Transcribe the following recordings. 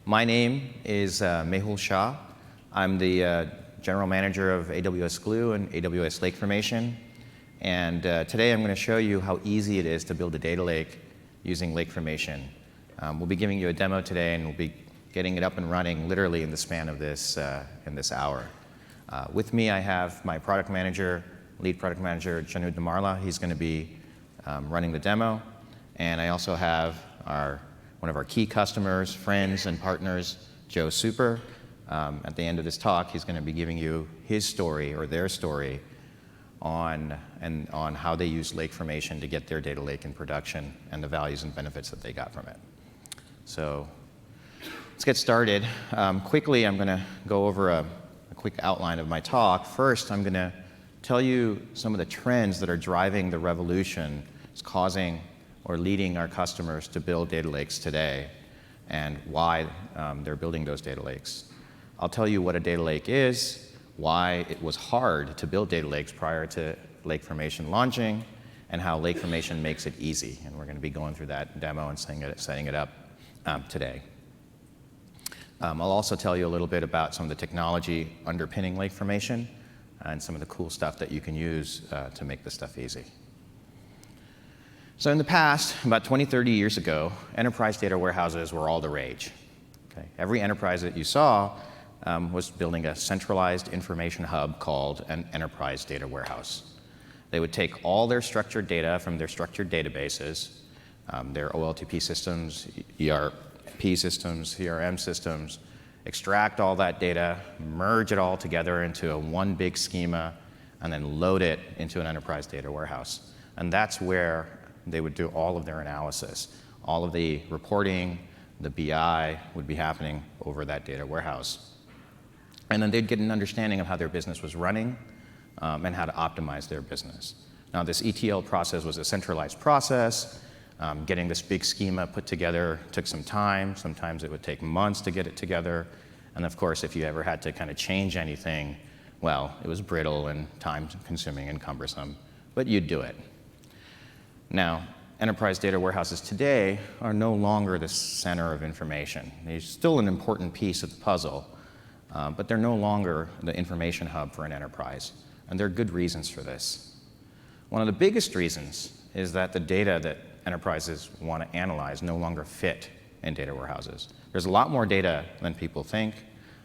My name is Mehul Shah. I'm the General Manager of AWS Glue and AWS Lake Formation. And today I'm going to show you how easy it is to build a data lake using Lake Formation. We'll be giving you a demo today, and we'll be getting it up and running literally in the span of this hour. With me, I have my product manager, lead product manager, Janu Damarla. He's going to be running the demo. And I also have one of our key customers, friends, and partners, Joe Super. At the end of this talk, he's going to be giving you his story or their story on how they use Lake Formation to get their data lake in production and the values and benefits that they got from it. So let's get started. Quickly, I'm going to go over a quick outline of my talk. First, I'm going to tell you some of the trends that are driving the revolution. It's causing or leading our customers to build data lakes today and why they're building those data lakes. I'll tell you what a data lake is, why it was hard to build data lakes prior to Lake Formation launching, and how Lake Formation makes it easy. And we're going to be going through that demo and setting it up today. I'll also tell you a little bit about some of the technology underpinning Lake Formation and some of the cool stuff that you can use to make this stuff easy. So in the past, about 20, 30 years ago, enterprise data warehouses were all the rage. Okay? Every enterprise that you saw was building a centralized information hub called an enterprise data warehouse. They would take all their structured data from their structured databases, their OLTP systems, ERP systems, CRM systems, extract all that data, merge it all together into one big schema, and then load it into an enterprise data warehouse. And that's where they would do all of their analysis. All of the reporting, the BI would be happening over that data warehouse. And then they'd get an understanding of how their business was running and how to optimize their business. Now, this ETL process was a centralized process. Getting this big schema put together took some time. Sometimes it would take months to get it together. And of course, if you ever had to kind of change anything, well, it was brittle and time-consuming and cumbersome, but you'd do it. Now, enterprise data warehouses today are no longer the center of information. They're still an important piece of the puzzle, but they're no longer the information hub for an enterprise. And there are good reasons for this. One of the biggest reasons is that the data that enterprises want to analyze no longer fit in data warehouses. There's a lot more data than people think.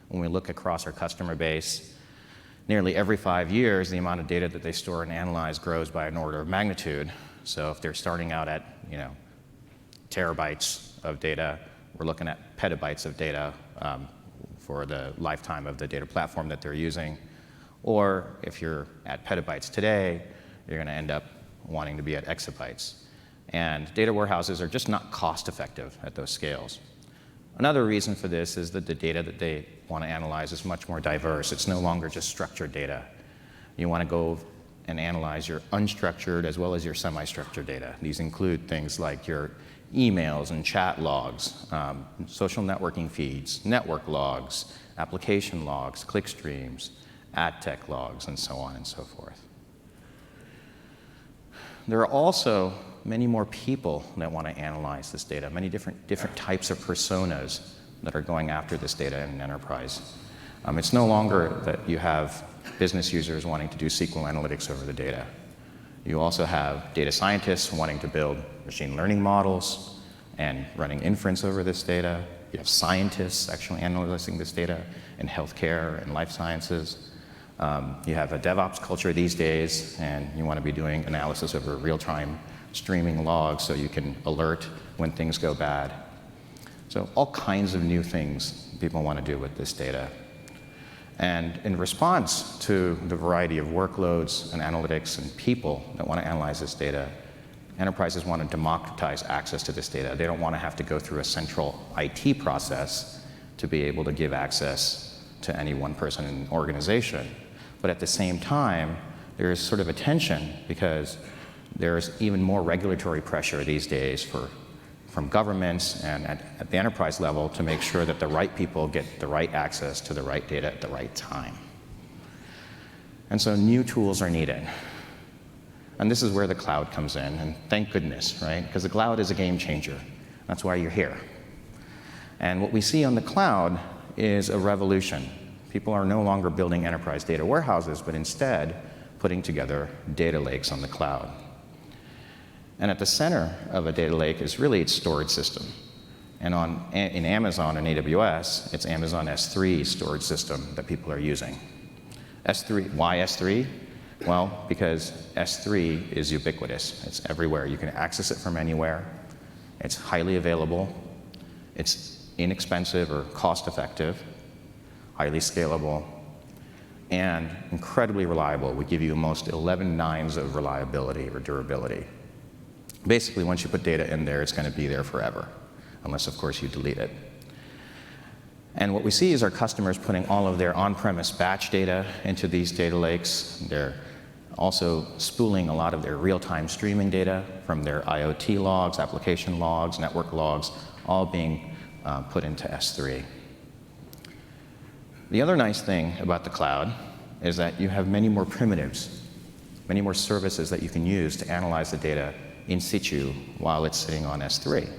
When we look across our customer base, nearly every 5 years, the amount of data that they store and analyze grows by an order of magnitude. So if they're starting out at terabytes of data, we're looking at petabytes of data for the lifetime of the data platform that they're using. Or if you're at petabytes today, you're going to end up wanting to be at exabytes. And data warehouses are just not cost effective at those scales. Another reason for this is that the data that they want to analyze is much more diverse. It's no longer just structured data. You want to go and analyze your unstructured as well as your semi-structured data. These include things like your emails and chat logs, social networking feeds, network logs, application logs, click streams, ad tech logs, and so on and so forth. There are also many more people that want to analyze this data, many different types of personas that are going after this data in an enterprise. It's no longer that you have business users wanting to do SQL analytics over the data. You also have data scientists wanting to build machine learning models and running inference over this data. You have scientists actually analyzing this data in healthcare and life sciences. You have a DevOps culture these days, and you want to be doing analysis over real-time streaming logs so you can alert when things go bad. So all kinds of new things people want to do with this data. And in response to the variety of workloads and analytics and people that want to analyze this data, enterprises want to democratize access to this data. They don't want to have to go through a central IT process to be able to give access to any one person in an organization. But at the same time, there is sort of a tension because there's even more regulatory pressure these days from governments and at the enterprise level to make sure that the right people get the right access to the right data at the right time. And so new tools are needed. And this is where the cloud comes in, and thank goodness, right? Because the cloud is a game changer. That's why you're here. And what we see on the cloud is a revolution. People are no longer building enterprise data warehouses, but instead putting together data lakes on the cloud. And at the center of a data lake is really its storage system. And in Amazon and AWS, it's Amazon S3 storage system that people are using. S3, why S3? Well, because S3 is ubiquitous. It's everywhere. You can access it from anywhere. It's highly available. It's inexpensive or cost-effective, highly scalable, and incredibly reliable. We give you almost 11 nines of reliability or durability. Basically, once you put data in there, it's going to be there forever, unless, of course, you delete it. And what we see is our customers putting all of their on-premise batch data into these data lakes. They're also spooling a lot of their real-time streaming data from their IoT logs, application logs, network logs, all being put into S3. The other nice thing about the cloud is that you have many more primitives, many more services that you can use to analyze the data in situ while it's sitting on S3.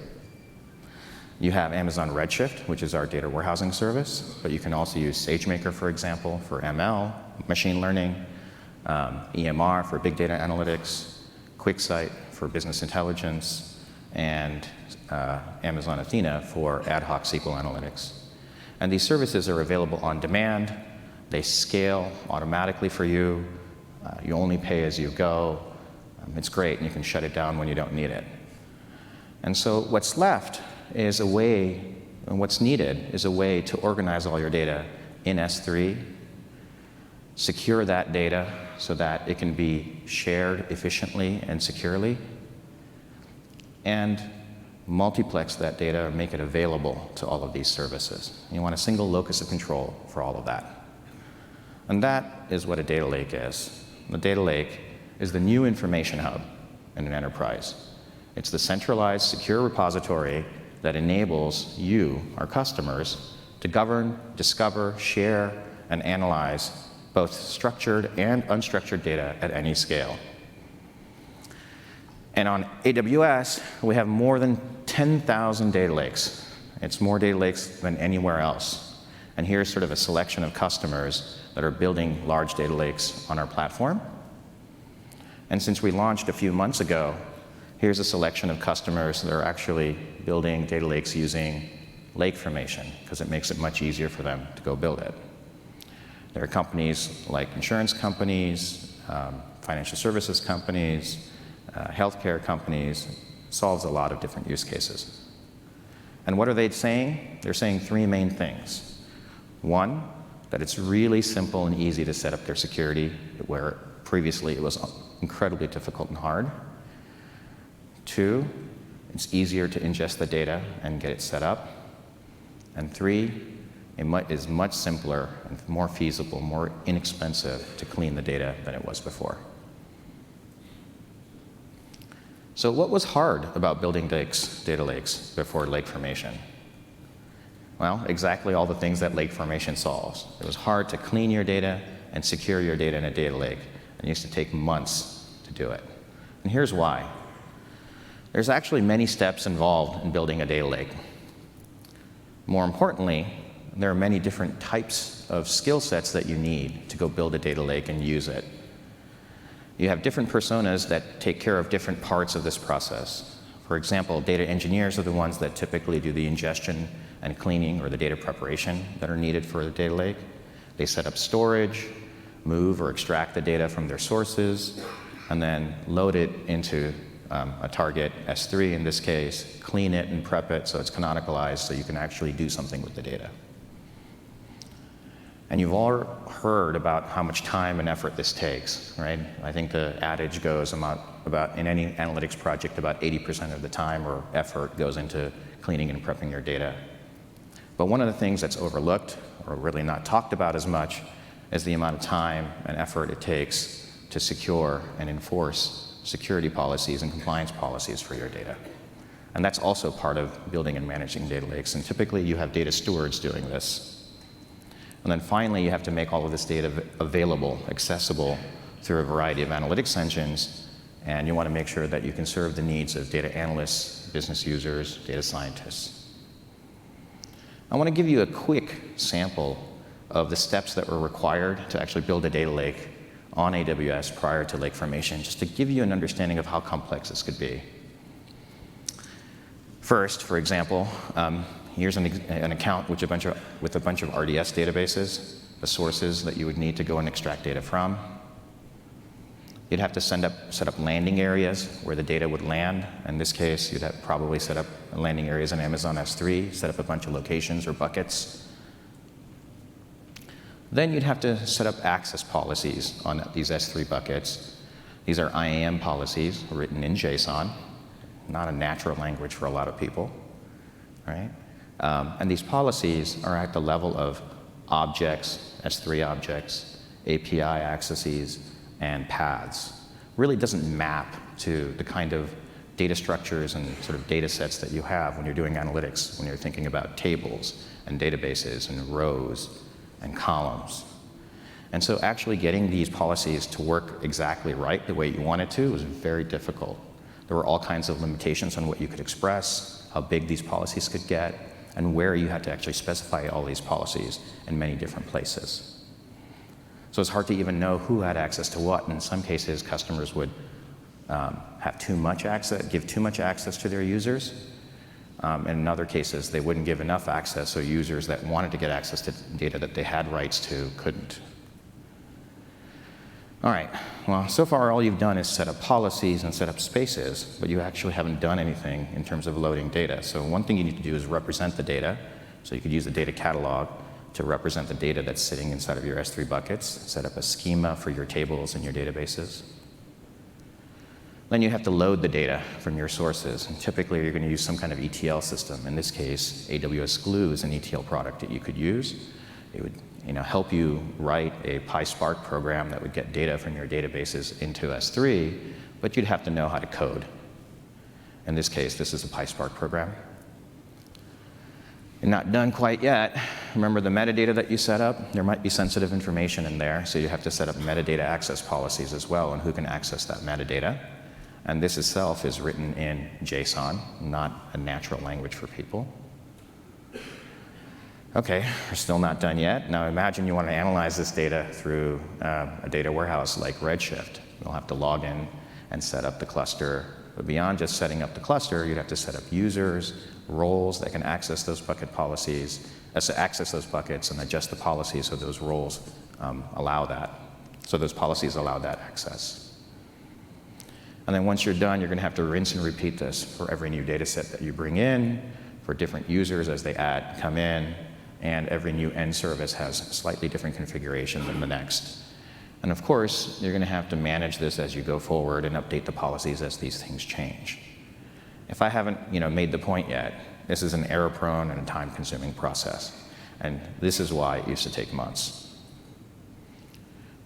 You have Amazon Redshift, which is our data warehousing service, but you can also use SageMaker, for example, for ML, machine learning, EMR for big data analytics, QuickSight for business intelligence, and Amazon Athena for ad hoc SQL analytics. And these services are available on demand. They scale automatically for you. You only pay as you go. It's great, and you can shut it down when you don't need it. And so what's left is a way, and what's needed is a way to organize all your data in S3, secure that data so that it can be shared efficiently and securely, and multiplex that data or make it available to all of these services. You want a single locus of control for all of that. And that is what a data lake is. The data lake is the new information hub in an enterprise. It's the centralized, secure repository that enables you, our customers, to govern, discover, share, and analyze both structured and unstructured data at any scale. And on AWS, we have more than 10,000 data lakes. It's more data lakes than anywhere else. And here's sort of a selection of customers that are building large data lakes on our platform. And since we launched a few months ago, here's a selection of customers that are actually building data lakes using Lake Formation, because it makes it much easier for them to go build it. There are companies like insurance companies, financial services companies, healthcare companies. Solves a lot of different use cases. And what are they saying? They're saying three main things. One, that it's really simple and easy to set up their security, where previously it was incredibly difficult and hard. Two, it's easier to ingest the data and get it set up. And three, it is much simpler and more feasible, more inexpensive to clean the data than it was before. So what was hard about building data lakes before Lake Formation? Well, exactly all the things that Lake Formation solves. It was hard to clean your data and secure your data in a data lake. It used to take months to do it. And here's why. There's actually many steps involved in building a data lake. More importantly, there are many different types of skill sets that you need to go build a data lake and use it. You have different personas that take care of different parts of this process. For example, data engineers are the ones that typically do the ingestion and cleaning or the data preparation that are needed for the data lake. They set up storage, move or extract the data from their sources, and then load it into a target, S3 in this case, clean it and prep it so it's canonicalized so you can actually do something with the data. And you've all heard about how much time and effort this takes, right? I think the adage goes about in any analytics project, about 80% of the time or effort goes into cleaning and prepping your data. But one of the things that's overlooked or really not talked about as much is the amount of time and effort it takes to secure and enforce security policies and compliance policies for your data. And that's also part of building and managing data lakes. And typically you have data stewards doing this. And then finally, you have to make all of this data available, accessible through a variety of analytics engines. And you want to make sure that you can serve the needs of data analysts, business users, data scientists. I want to give you a quick sample of the steps that were required to actually build a data lake on AWS prior to Lake Formation, just to give you an understanding of how complex this could be. First, for example, here's an account with a bunch of RDS databases, the sources that you would need to go and extract data from. You'd have to set up landing areas where the data would land. In this case, you'd have probably set up landing areas in Amazon S3, set up a bunch of locations or buckets. Then you'd have to set up access policies on these S3 buckets. These are IAM policies written in JSON, not a natural language for a lot of people, right? And these policies are at the level of objects, S3 objects, API accesses, and paths. Really doesn't map to the kind of data structures and sort of data sets that you have when you're doing analytics, when you're thinking about tables and databases and rows and columns. And so actually getting these policies to work exactly right the way you want it to was very difficult. There were all kinds of limitations on what you could express, how big these policies could get, and where you had to actually specify all these policies in many different places. So it's hard to even know who had access to what. In some cases, customers would have too much access, give too much access to their users. And in other cases, they wouldn't give enough access, so users that wanted to get access to data that they had rights to couldn't. All right, well, so far all you've done is set up policies and set up spaces, but you actually haven't done anything in terms of loading data. So one thing you need to do is represent the data. So you could use the data catalog to represent the data that's sitting inside of your S3 buckets, set up a schema for your tables and your databases. Then you have to load the data from your sources, and typically you're going to use some kind of ETL system. In this case, AWS Glue is an ETL product that you could use. It would help you write a PySpark program that would get data from your databases into S3, but you'd have to know how to code. In this case, this is a PySpark program. And not done quite yet. Remember the metadata that you set up? There might be sensitive information in there, so you have to set up metadata access policies as well, and who can access that metadata. And this itself is written in JSON, not a natural language for people. Okay, we're still not done yet. Now imagine you want to analyze this data through a data warehouse like Redshift. You'll have to log in and set up the cluster. But beyond just setting up the cluster, you'd have to set up users, roles that can access those bucket policies, access those buckets and adjust the policies so those roles allow that. So those policies allow that access. And then once you're done, you're going to have to rinse and repeat this for every new data set that you bring in, for different users as they come in, and every new end service has a slightly different configuration than the next. And of course, you're going to have to manage this as you go forward and update the policies as these things change. If I haven't made the point yet, this is an error-prone and a time-consuming process. And this is why it used to take months.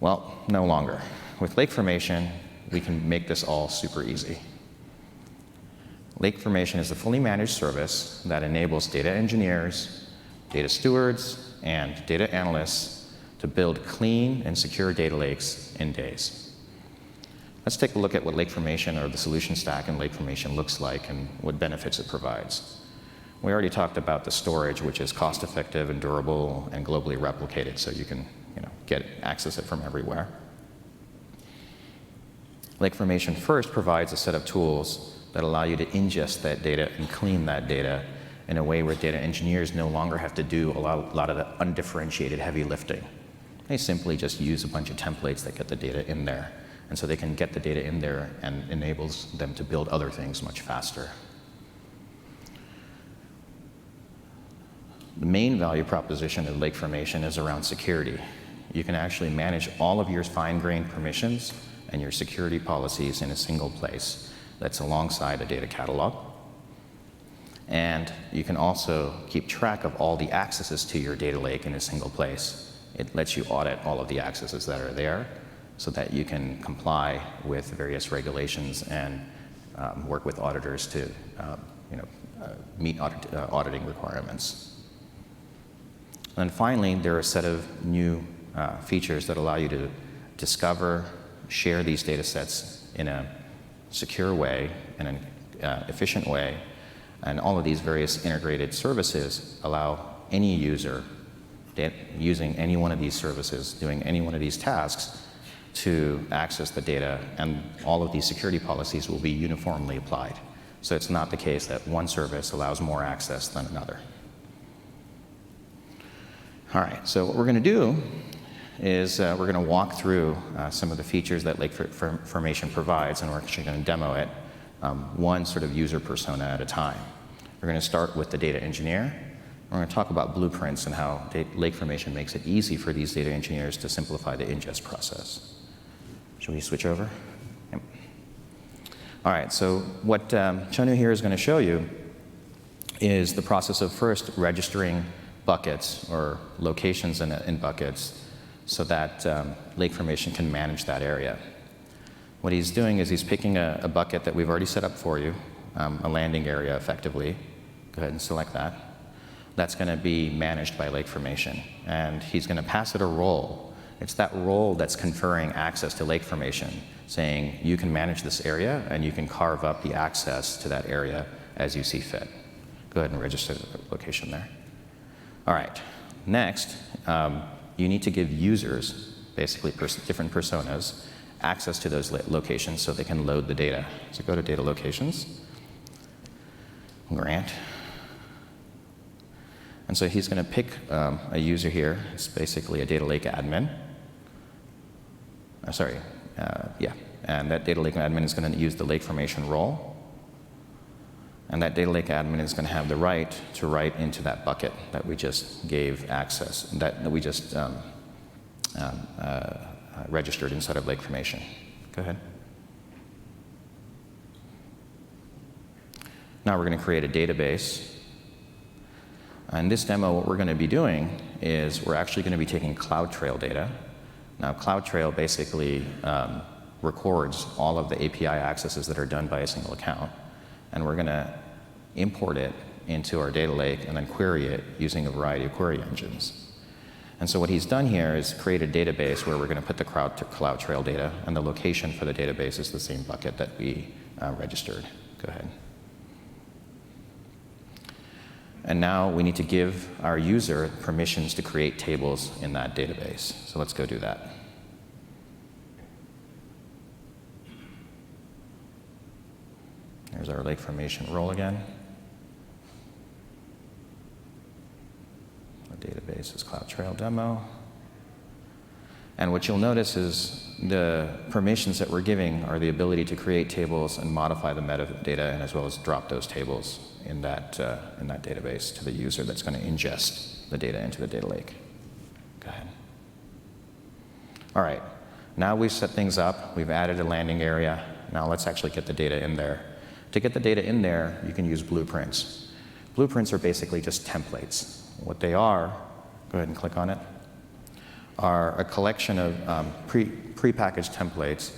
Well, no longer. With Lake Formation, we can make this all super easy. Lake Formation is a fully managed service that enables data engineers, data stewards, and data analysts to build clean and secure data lakes in days. Let's take a look at what Lake Formation, or the solution stack in Lake Formation, looks like and what benefits it provides. We already talked about the storage, which is cost-effective and durable and globally replicated, so you can access it from everywhere. Lake Formation first provides a set of tools that allow you to ingest that data and clean that data in a way where data engineers no longer have to do a lot of the undifferentiated heavy lifting. They simply just use a bunch of templates that get the data in there. And so they can get the data in there and enables them to build other things much faster. The main value proposition of Lake Formation is around security. You can actually manage all of your fine-grained permissions and your security policies in a single place that's alongside a data catalog. And you can also keep track of all the accesses to your data lake in a single place. It lets you audit all of the accesses that are there so that you can comply with various regulations and work with auditors to meet auditing requirements. And finally, there are a set of new features that allow you to discover, share these data sets in a secure way, in an efficient way. And all of these various integrated services allow any user using any one of these services, doing any one of these tasks to access the data, and all of these security policies will be uniformly applied. So it's not the case that one service allows more access than another. All right, so what we're going to do is we're going to walk through some of the features that Lake Formation provides, and we're actually going to demo it one sort of user persona at a time. We're going to start with the data engineer. We're going to talk about blueprints and how Lake Formation makes it easy for these data engineers to simplify the ingest process. Should we switch over? Yep. All right, so what Chanu here is going to show you is the process of first registering buckets or locations in buckets so that Lake Formation can manage that area. What he's doing is he's picking a bucket that we've already set up for you, a landing area effectively. Go ahead and select that. That's going to be managed by Lake Formation, and he's going to pass it a role. It's that role that's conferring access to Lake Formation, saying you can manage this area and you can carve up the access to that area as you see fit. Go ahead and register the location there. All right, next, you need to give users, basically different personas, access to those locations so they can load the data. So go to data locations, grant. And so he's going to pick a user here. It's basically a data lake admin. And that data lake admin is going to use the Lake Formation role. And that data lake admin is going to have the right to write into that bucket that we just gave access, that we just registered inside of Lake Formation. Go ahead. Now we're going to create a database. In this demo, what we're going to be doing is we're actually going to be taking CloudTrail data. Now, CloudTrail basically records all of the API accesses that are done by a single account, and we're going to import it into our data lake and then query it using a variety of query engines. And so what he's done here is create a database where we're going to put the CloudTrail data, and the location for the database is the same bucket that we registered. Go ahead. And now we need to give our user permissions to create tables in that database. So let's go do that. There's our Lake Formation role again. The database is CloudTrail demo. And what you'll notice is the permissions that we're giving are the ability to create tables and modify the metadata, and as well as drop those tables in that database to the user that's going to ingest the data into the data lake. Go ahead. All right, now we've set things up. We've added a landing area. Now let's actually get the data in there. To get the data in there, you can use blueprints. Blueprints are basically just templates. What they are, go ahead and click on it, are a collection of prepackaged templates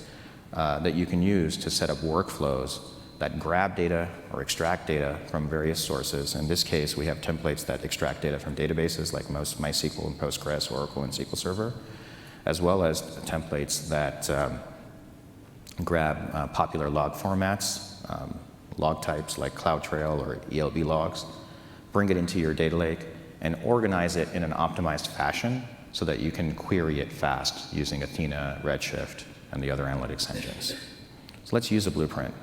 that you can use to set up workflows that grab data or extract data from various sources. In this case, we have templates that extract data from databases like MySQL and Postgres, Oracle, and SQL Server, as well as templates that grab popular log formats, log types like CloudTrail or ELB logs, bring it into your data lake, and organize it in an optimized fashion so that you can query it fast using Athena, Redshift, and the other analytics engines. So let's use a blueprint.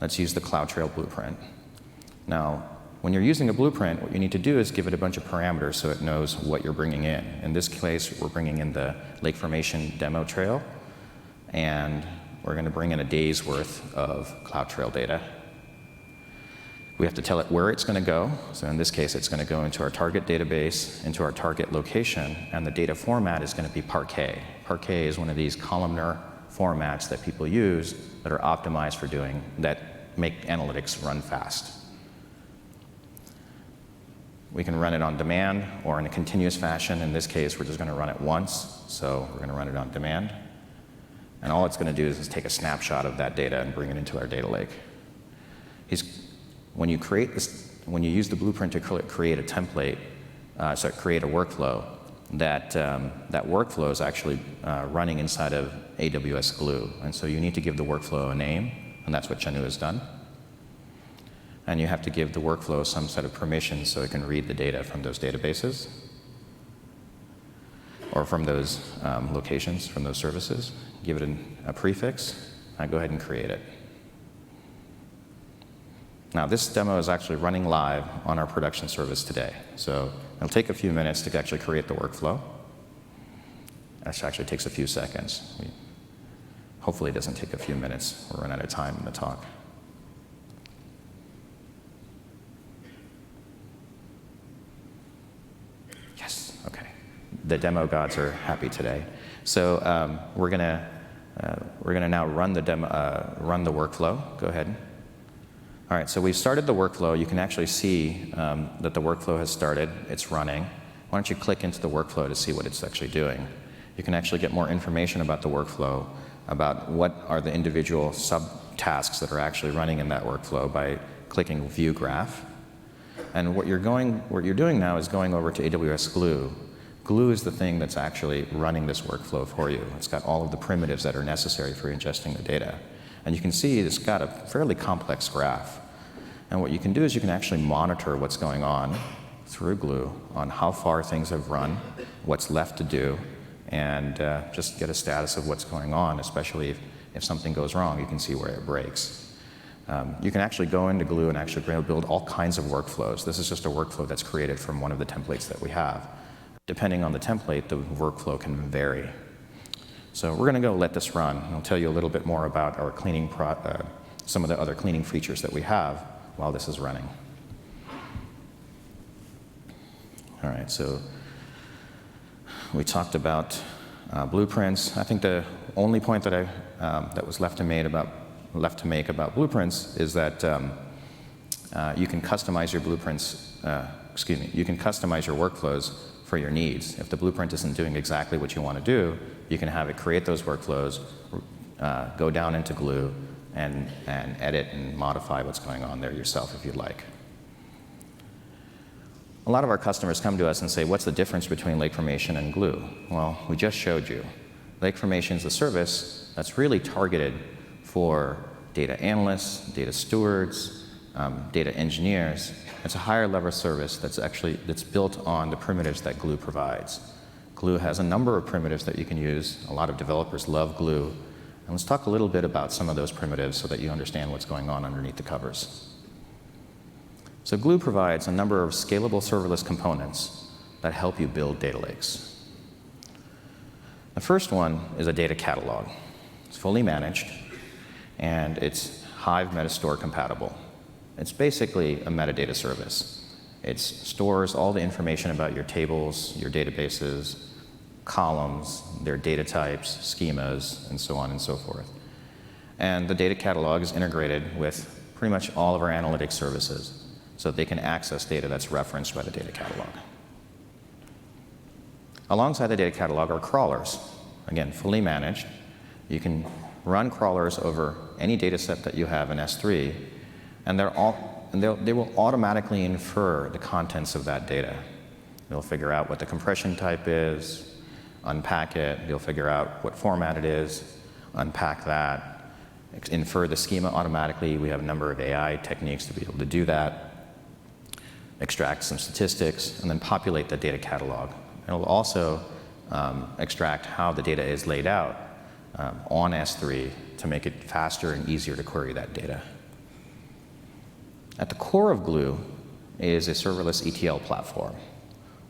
Let's use the CloudTrail blueprint. Now, when you're using a blueprint, what you need to do is give it a bunch of parameters so it knows what you're bringing in. In this case, we're bringing in the Lake Formation demo trail, and we're going to bring in a day's worth of CloudTrail data. We have to tell it where it's going to go. So in this case, it's going to go into our target database, into our target location, and the data format is going to be Parquet. Parquet is one of these columnar formats that people use that are optimized for doing, that make analytics run fast. We can run it on demand or in a continuous fashion. In this case, we're just going to run it once, so we're going to run it on demand. And all it's going to do is take a snapshot of that data and bring it into our data lake. When you use the blueprint to create a template, create a workflow, that workflow is actually running inside of AWS Glue. And so you need to give the workflow a name, and that's what Chanu has done. and you have to give the workflow some set of permissions so it can read the data from those databases or from those locations, from those services. Give it a prefix, and go ahead and create it. Now, this demo is actually running live on our production service today. So it'll take a few minutes to actually create the workflow. It actually takes a few seconds. Hopefully it doesn't take a few minutes. We'll run out of time in the talk. Yes, OK. The demo gods are happy today. So we're gonna now run the workflow. Go ahead. All right, so we've started the workflow. You can actually see that the workflow has started. It's running. Why don't you click into the workflow to see what it's actually doing? You can actually get more information about the workflow, about what are the individual subtasks that are actually running in that workflow by clicking View Graph. And what you're doing now is going over to AWS Glue. Glue is the thing that's actually running this workflow for you. It's got all of the primitives that are necessary for ingesting the data. And you can see it's got a fairly complex graph. And what you can do is you can actually monitor what's going on through Glue on how far things have run, what's left to do, and just get a status of what's going on, especially if something goes wrong, you can see where it breaks. You can actually go into Glue and actually build all kinds of workflows. This is just a workflow that's created from one of the templates that we have. Depending on the template, the workflow can vary. So we're going to go let this run. I'll tell you a little bit more about our cleaning some of the other cleaning features that we have while this is running. All right, so we talked about blueprints. I think the only point that that was left to make about blueprints is that you can customize your blueprints. You can customize your workflows for your needs. If the blueprint isn't doing exactly what you want to do, you can have it create those workflows, go down into Glue, and edit and modify what's going on there yourself if you'd like. A lot of our customers come to us and say, what's the difference between Lake Formation and Glue? Well, we just showed you. Lake Formation is a service that's really targeted for data analysts, data stewards, data engineers. It's a higher level service that's built on the primitives that Glue provides. Glue has a number of primitives that you can use. A lot of developers love Glue. And let's talk a little bit about some of those primitives so that you understand what's going on underneath the covers. So Glue provides a number of scalable serverless components that help you build data lakes. The first one is a data catalog. It's fully managed, and it's Hive Metastore compatible. It's basically a metadata service. It stores all the information about your tables, your databases, columns, their data types, schemas, and so on and so forth. And the data catalog is integrated with pretty much all of our analytics services so that they can access data that's referenced by the data catalog. Alongside the data catalog are crawlers. Again, fully managed. You can run crawlers over any data set that you have in S3, and they will automatically infer the contents of that data. They'll figure out what the compression type is, unpack it. They'll figure out what format it is, unpack that, infer the schema automatically. We have a number of AI techniques to be able to do that, extract some statistics, and then populate the data catalog. It'll also extract how the data is laid out on S3 to make it faster and easier to query that data. At the core of Glue is a serverless ETL platform.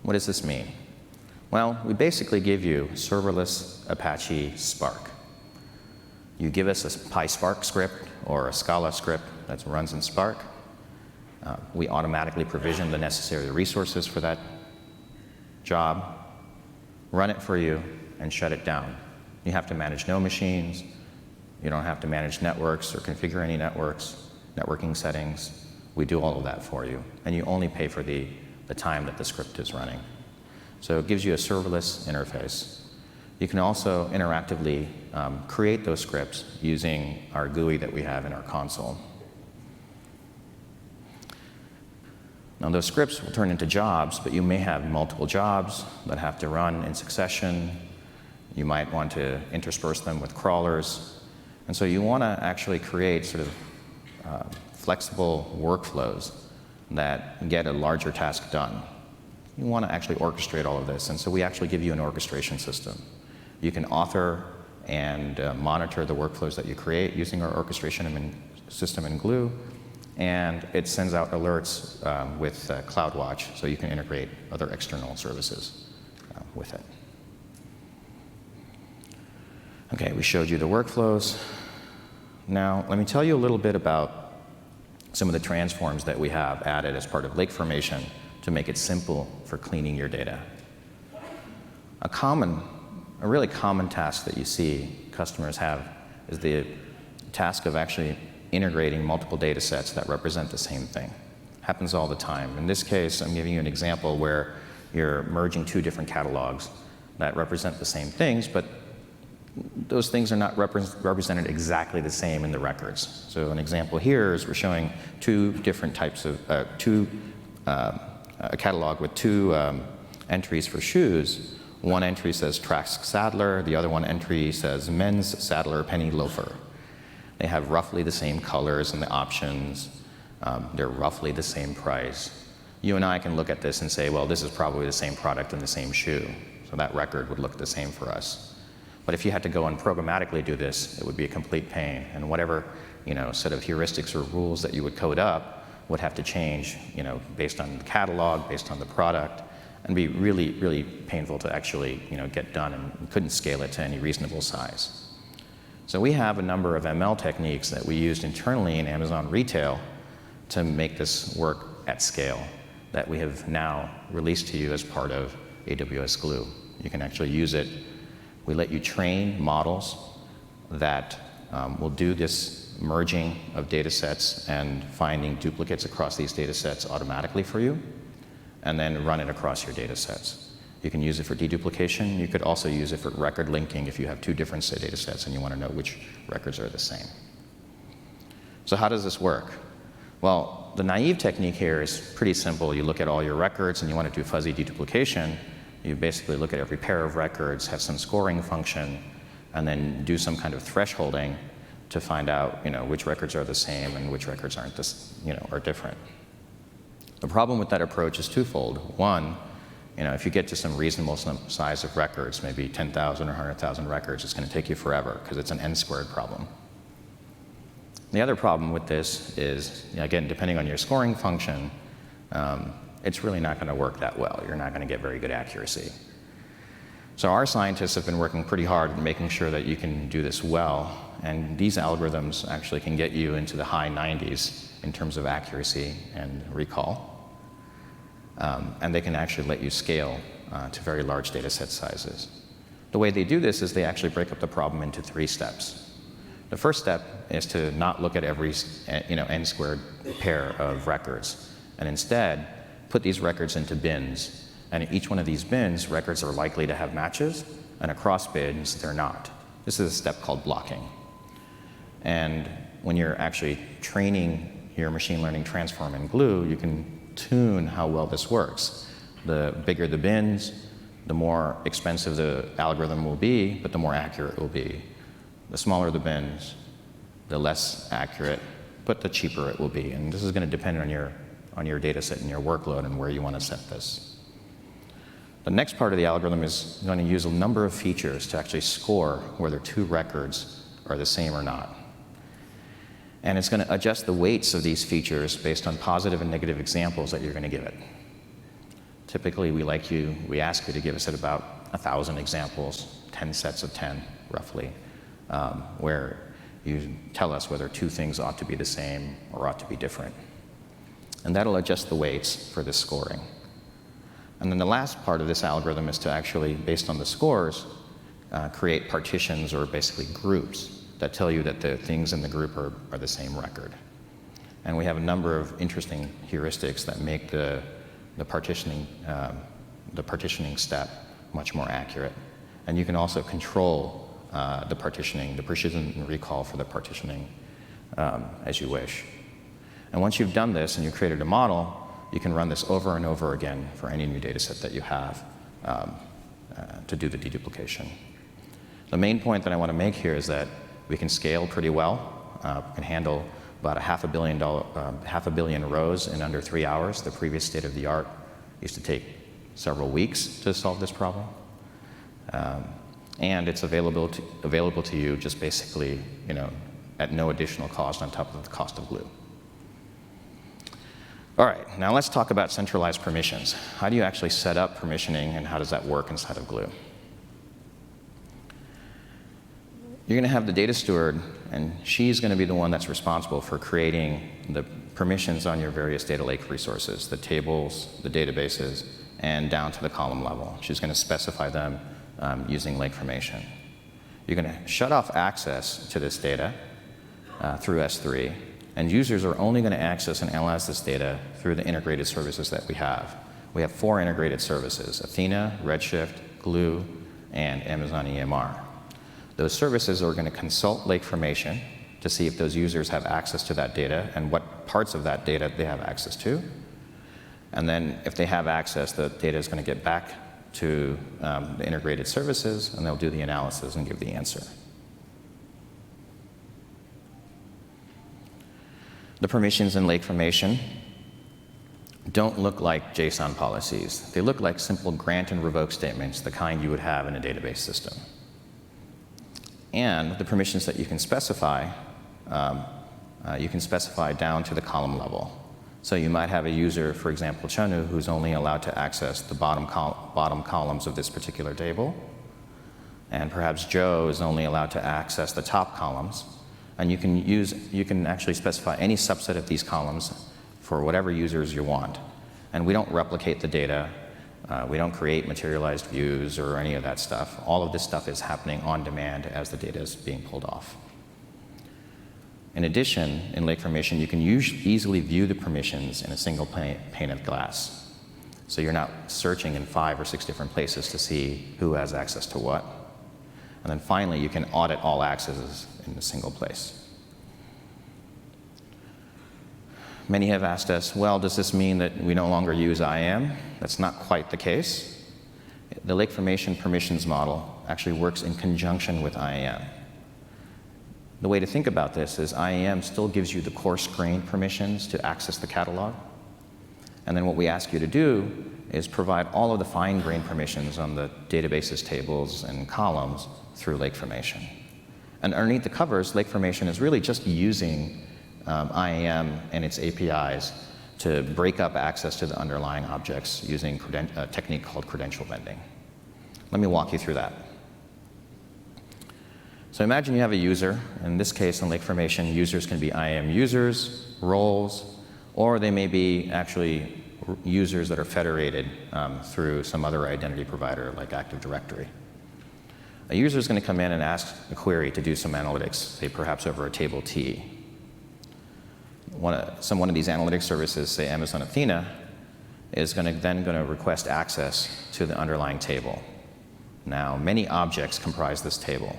What does this mean? Well, we basically give you serverless Apache Spark. You give us a PySpark script or a Scala script that runs in Spark. We automatically provision the necessary resources for that job, run it for you, and shut it down. You have to manage no machines. You don't have to manage networks or configure any networking settings. We do all of that for you, and you only pay for the time that the script is running. So it gives you a serverless interface. You can also interactively create those scripts using our GUI that we have in our console. Now, those scripts will turn into jobs, but you may have multiple jobs that have to run in succession. You might want to intersperse them with crawlers. And so you want to actually create sort of flexible workflows that get a larger task done. You want to actually orchestrate all of this, and so we actually give you an orchestration system. You can author and monitor the workflows that you create using our orchestration system in Glue, and it sends out alerts with CloudWatch, so you can integrate other external services with it. Okay, we showed you the workflows. Now, let me tell you a little bit about some of the transforms that we have added as part of Lake Formation to make it simple for cleaning your data. A really common task that you see customers have is the task of actually integrating multiple data sets that represent the same thing. Happens all the time. In this case, I'm giving you an example where you're merging two different catalogs that represent the same things, but those things are not represented exactly the same in the records. So an example here is we're showing two different types of, a catalog with two entries for shoes. One entry says Trask Saddler, the other one entry says Men's Saddler Penny Loafer. They have roughly the same colors and the options. They're roughly the same price. You and I can look at this and say, well, this is probably the same product and the same shoe. So that record would look the same for us. But if you had to go and programmatically do this, it would be a complete pain. And whatever set of heuristics or rules that you would code up would have to change based on the catalog, based on the product, and be really, really painful to actually get done, and couldn't scale it to any reasonable size. So we have a number of ML techniques that we used internally in Amazon Retail to make this work at scale that we have now released to you as part of AWS Glue. You can actually use it. We let you train models that will do this merging of data sets and finding duplicates across these data sets automatically for you, and then run it across your data sets. You can use it for deduplication. You could also use it for record linking if you have two different data sets and you want to know which records are the same. So how does this work? Well, the naive technique here is pretty simple. You look at all your records and you want to do fuzzy deduplication. You basically look at every pair of records, have some scoring function, and then do some kind of thresholding to find out which records are the same and which records aren't are different. The problem with that approach is twofold. One, if you get to some reasonable size of records, maybe 10,000 or 100,000 records, it's going to take you forever because it's an n-squared problem. The other problem with this is, again, depending on your scoring function, it's really not going to work that well. You're not going to get very good accuracy. So our scientists have been working pretty hard at making sure that you can do this well, and these algorithms actually can get you into the high 90s in terms of accuracy and recall. And they can actually let you scale to very large data set sizes. The way they do this is they actually break up the problem into 3 steps. The first step is to not look at every n-squared pair of records, and instead put these records into bins. And in each one of these bins, records are likely to have matches, and across bins, they're not. This is a step called blocking. And when you're actually training your machine learning transform in Glue, you can tune how well this works. The bigger the bins, the more expensive the algorithm will be, but the more accurate it will be. The smaller the bins, the less accurate, but the cheaper it will be. And this is going to depend on your data set and your workload and where you want to set this. The next part of the algorithm is going to use a number of features to actually score whether 2 records are the same or not. And it's going to adjust the weights of these features based on positive and negative examples that you're going to give it. Typically, we ask you to give us at about 1,000 examples, 10 sets of 10, roughly, where you tell us whether 2 things ought to be the same or ought to be different. And that'll adjust the weights for this scoring. And then the last part of this algorithm is to actually, based on the scores, create partitions or basically groups that tell you that the things in the group are the same record. And we have a number of interesting heuristics that make the partitioning partitioning step much more accurate. And you can also control the partitioning, the precision and recall for the partitioning as you wish. And once you've done this and you've created a model, you can run this over and over again for any new data set that you have to do the deduplication. The main point that I want to make here is that we can scale pretty well. We can handle about half a billion rows in under 3 hours. The previous state of the art used to take several weeks to solve this problem. And it's available to you just basically, at no additional cost on top of the cost of Glue. All right, now let's talk about centralized permissions. How do you actually set up permissioning, and how does that work inside of Glue? You're going to have the data steward, and she's going to be the one that's responsible for creating the permissions on your various data lake resources, the tables, the databases, and down to the column level. She's going to specify them using Lake Formation. You're going to shut off access to this data through S3, and users are only going to access and analyze this data through the integrated services that we have. We have 4 integrated services: Athena, Redshift, Glue, and Amazon EMR. Those services are going to consult Lake Formation to see if those users have access to that data and what parts of that data they have access to. And then if they have access, the data is going to get back to the integrated services, and they'll do the analysis and give the answer. The permissions in Lake Formation don't look like JSON policies. They look like simple grant and revoke statements, the kind you would have in a database system. And the permissions that you can specify down to the column level. So you might have a user, for example, Chanu, who's only allowed to access the bottom columns of this particular table. And perhaps Joe is only allowed to access the top columns. And you can actually specify any subset of these columns for whatever users you want. And we don't replicate the data. We don't create materialized views or any of that stuff. All of this stuff is happening on demand as the data is being pulled off. In addition, in Lake Formation, you can easily view the permissions in a single pane of glass. So you're not searching in 5 or 6 different places to see who has access to what. And then finally, you can audit all accesses in a single place. Many have asked us, well, does this mean that we no longer use IAM? That's not quite the case. The Lake Formation permissions model actually works in conjunction with IAM. The way to think about this is IAM still gives you the coarse-grained permissions to access the catalog. And then what we ask you to do is provide all of the fine-grained permissions on the databases, tables, and columns through Lake Formation. And underneath the covers, Lake Formation is really just using IAM and its APIs to break up access to the underlying objects using a technique called credential bending. Let me walk you through that. So imagine you have a user. In this case, in Lake Formation, users can be IAM users, roles, or they may be actually users that are federated through some other identity provider like Active Directory. A user is going to come in and ask a query to do some analytics, say perhaps over a table T. One of these analytics services, say Amazon Athena, is then going to request access to the underlying table. Now, many objects comprise this table.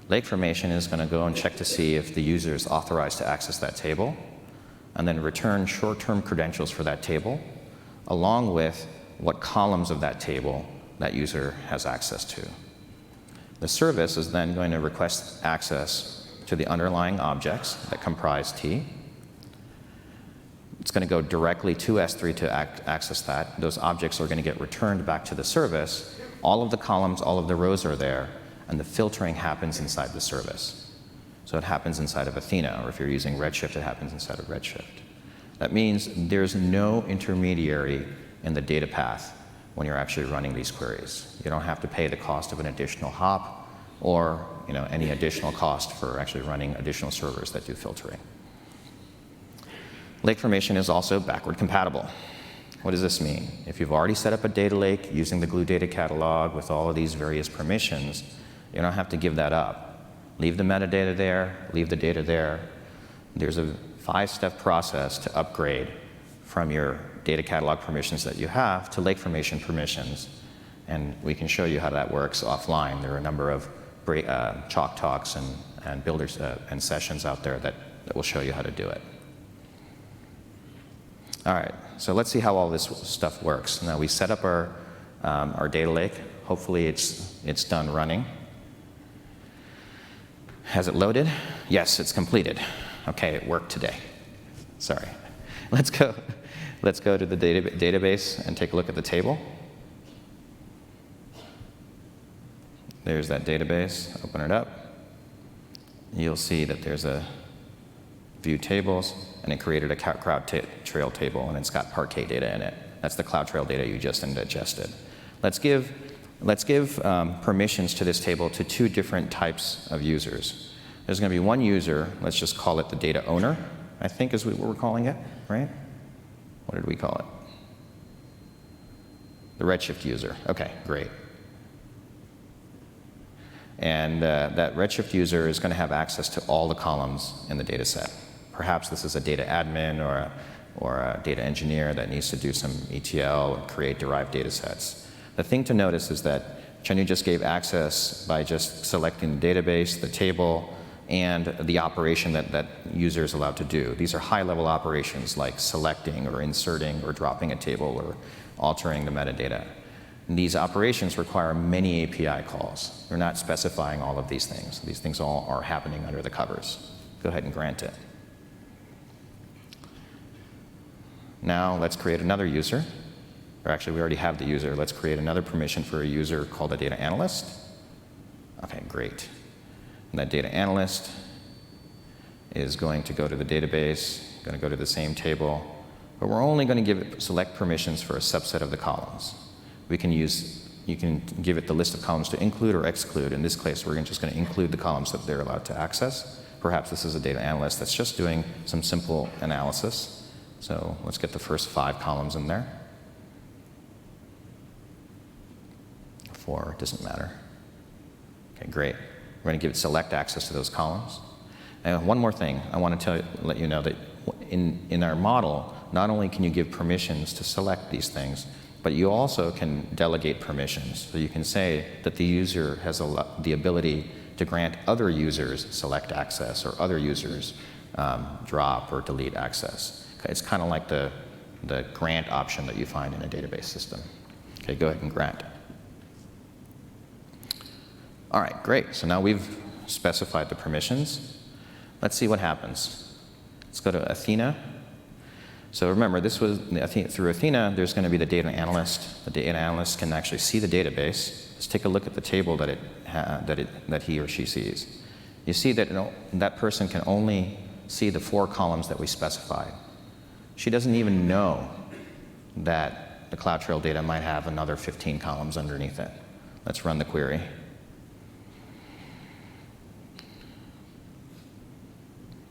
Lake Formation is going to go and check to see if the user is authorized to access that table, and then return short-term credentials for that table, along with what columns of that table that user has access to. The service is then going to request access to the underlying objects that comprise T. It's going to go directly to S3 to access that. Those objects are going to get returned back to the service. All of the columns, all of the rows are there, and the filtering happens inside the service. So it happens inside of Athena, or if you're using Redshift, it happens inside of Redshift. That means there's no intermediary in the data path when you're actually running these queries. You don't have to pay the cost of an additional hop or any additional cost for actually running additional servers that do filtering. Lake Formation is also backward compatible. What does this mean? If you've already set up a data lake using the Glue data catalog with all of these various permissions, you don't have to give that up. Leave the metadata there, leave the data there. There's a 5-step process to upgrade from your data catalog permissions that you have to Lake Formation permissions. And we can show you how that works offline. There are a number of chalk talks and builders and sessions out there that will show you how to do it. All right, so let's see how all this stuff works. Now we set up our data lake. Hopefully it's done running. Has it loaded? Yes, it's completed. Okay, it worked today. Sorry. Let's go to the database and take a look at the table. There's that database. Open it up. You'll see that there's a view tables, and it created a CloudTrail table, and it's got Parquet data in it. That's the CloudTrail data you just ingested. Let's give permissions to this table to two different types of users. There's going to be one user, let's just call it the data owner, I think is what we're calling it, right? What did we call it? The Redshift user. Okay, great. And that Redshift user is going to have access to all the columns in the data set. Perhaps this is a data admin or a data engineer that needs to do some ETL or create derived data sets. The thing to notice is that Chenu just gave access by just selecting the database, the table, and the operation that user is allowed to do. These are high-level operations like selecting or inserting or dropping a table or altering the metadata. And these operations require many API calls. We're not specifying all of these things. These things all are happening under the covers. Go ahead and grant it. Now let's create another user. Or actually, we already have the user. Let's create another permission for a user called a data analyst. Okay, great. And that data analyst is going to go to the database, going to go to the same table, but we're only going to give it select permissions for a subset of the columns. You can give it the list of columns to include or exclude. In this case, we're just going to include the columns that they're allowed to access. Perhaps this is a data analyst that's just doing some simple analysis. So let's get the first 5 columns in there. 4, doesn't matter. Okay, great. We're going to give it select access to those columns. And one more thing, I want to let you know that in our model, not only can you give permissions to select these things, but you also can delegate permissions. So you can say that the user has the ability to grant other users select access or other users drop or delete access. It's kind of like the grant option that you find in a database system. Okay, go ahead and grant. All right, great. So now we've specified the permissions. Let's see what happens. Let's go to Athena. So remember, this was through Athena, there's going to be the data analyst. The data analyst can actually see the database. Let's take a look at the table that he or she sees. You see that that person can only see the 4 columns that we specified. She doesn't even know that the CloudTrail data might have another 15 columns underneath it. Let's run the query.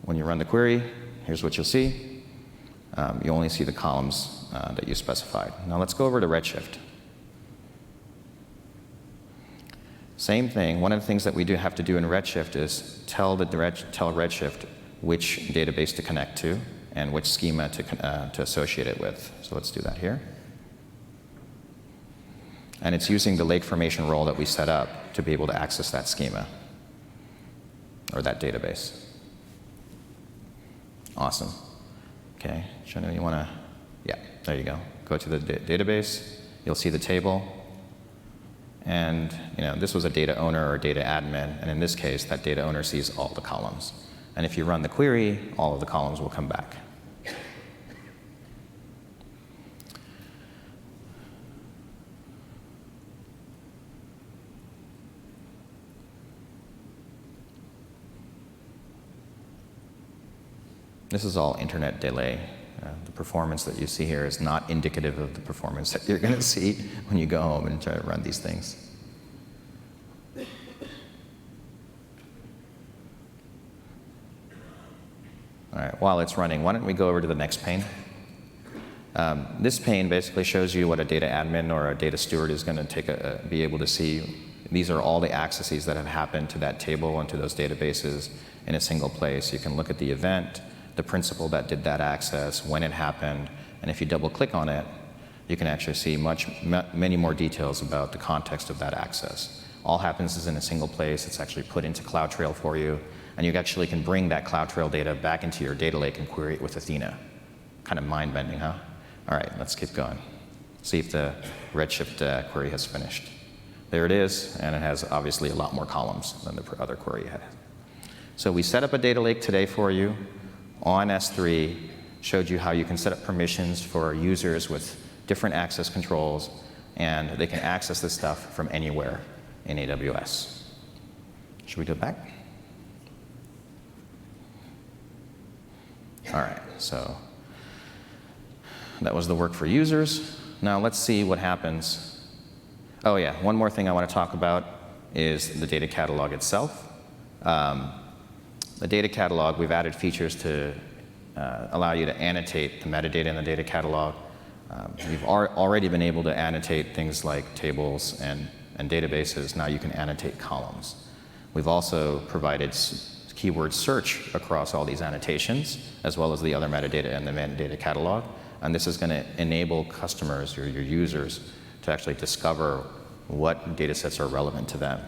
When you run the query, here's what you'll see. You only see the columns that you specified. Now let's go over to Redshift. Same thing. One of the things that we do have to do in Redshift is tell Redshift which database to connect to and which schema to associate it with. So let's do that here. And it's using the Lake Formation role that we set up to be able to access that schema or that database. Awesome. Okay, Shanu, you want to, yeah, there you go. Go to the database, you'll see the table, and this was a data owner or data admin, and in this case, that data owner sees all the columns. And if you run the query, all of the columns will come back. This is all internet delay. The performance that you see here is not indicative of the performance that you're going to see when you go home and try to run these things. All right, while it's running, why don't we go over to the next pane? This pane basically shows you what a data admin or a data steward is going to be able to see. These are all the accesses that have happened to that table and to those databases in a single place. You can look at the event, the principal that did that access, when it happened, and if you double click on it, you can actually see many more details about the context of that access. All happens in a single place. It's actually put into CloudTrail for you, and you actually can bring that CloudTrail data back into your data lake and query it with Athena. Kind of mind-bending, huh? All right, let's keep going. See if the Redshift query has finished. There it is, and it has obviously a lot more columns than the other query had. So we set up a data lake today for you. on S3 showed you how you can set up permissions for users with different access controls, and they can access this stuff from anywhere in AWS. Should we go back? All right, so that was the work for users. Now let's see what happens. Oh yeah, one more thing I want to talk about is the data catalog itself. The data catalog, we've added features to allow you to annotate the metadata in the data catalog. We've already been able to annotate things like tables and databases. Now you can annotate columns. We've also provided keyword search across all these annotations, as well as the other metadata in the metadata catalog. And this is going to enable customers or your users to actually discover what data sets are relevant to them.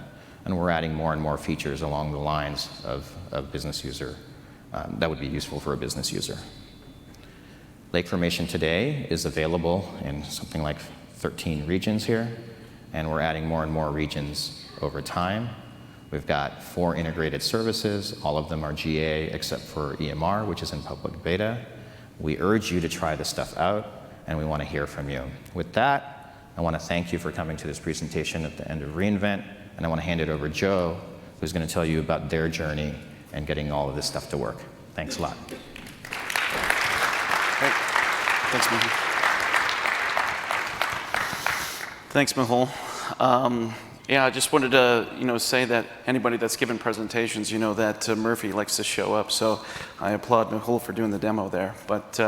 And we're adding more and more features along the lines of business user that would be useful for a business user. Lake Formation today is available in something like 13 regions here, and we're adding more and more regions over time. We've got 4 integrated services. All of them are GA except for EMR, which is in public beta. We urge you to try this stuff out, and we want to hear from you. With that, I want to thank you for coming to this presentation at the end of reInvent, and I want to hand it over to Joe, who's going to tell you about their journey and getting all of this stuff to work. Thanks a lot. Great. Thanks, Mehul. Thanks, Mehul. Yeah, I just wanted to, say that anybody that's given presentations, that Murphy likes to show up. So I applaud Mehul for doing the demo there. But